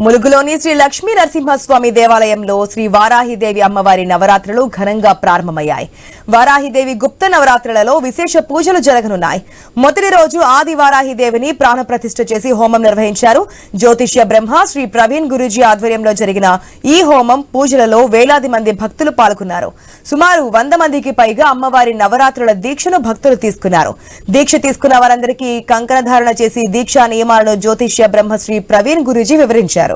ములుగులోని శ్రీ లక్ష్మీ నరసింహస్వామి దేవాలయంలో శ్రీ వారాహిదేవి అమ్మవారి నవరాత్రులు ఘనంగా ప్రారంభమయ్యాయి. వారాహిదేవి గుప్త నవరాత్రులలో విశేష పూజలు జరగనున్నాయి. మొదటి రోజు ఆది వారాహిదేవిని ప్రాణప్రతిష్ఠ చేసి హోమం నిర్వహించారు. జ్యోతిష్య బ్రహ్మ శ్రీ ప్రవీణ్ గురూజీ ఆధ్వర్యంలో జరిగిన ఈ హోమం పూజలలో వేలాది మంది భక్తులు పాల్గొన్నారు. సుమారు 100 మందికి పైగా అమ్మవారి నవరాత్రుల దీక్షను భక్తులు తీసుకున్నారు. దీక్ష తీసుకున్న వారందరికీ కంకణధారణ చేసి దీక్షా నియమాలను జ్యోతిష్య బ్రహ్మ శ్రీ ప్రవీణ్ గురూజీ వివరించారు.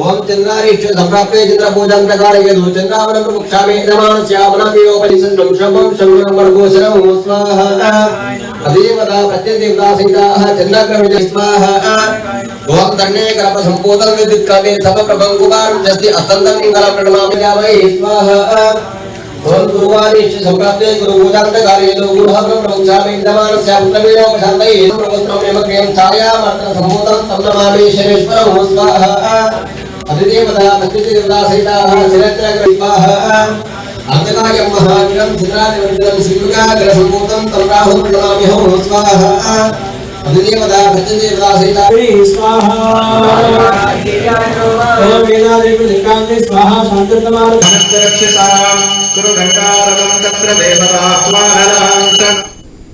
ओम चंद्रारीष्ट संप्राप्ते चंद्र पूजन प्रकारयेदु चंद्रावनं प्रमुक्षामि नमास्यामनं वियोपनिषदं शम्भं शम्भं वर्गोसनं स्वाहा अदेवता प्रत्यदेवता सहिताः चंद्रक्रमे स्वाहा ओम तन्ने करप संपूतं विद्युत् कामे सब प्रभं कुमारं जस्ति अत्यन्तं इंगलं प्रणमामि यामहे स्वाहा ओम गुरुवारीष्ट संप्राप्ते गुरु पूजन प्रकारयेदु गुरुहं प्रमुक्षामि नमास्यामनं प्रवस्त्रमेमक्रियं छायामर्तन संपूतं तं नमामि शनेश्वरं स्वाहा अदिदेवता प्रत्यदेवता सहिताः शिरत्रग्र स्वाहा अर्धकायं महावीरं चित्रादिवृद्धं श्रीमुखाग्रसम्भूतं तं राहुं प्रणमाम्यहं स्वाहा अदिदेवता प्रत्यदेवता सहिताः स्वाहा ओम वेदादेवी लिंगांगे स्वाहा शांततमार भक्तरक्षतां कुरु गंगारमं तत्र देवताह्वाननां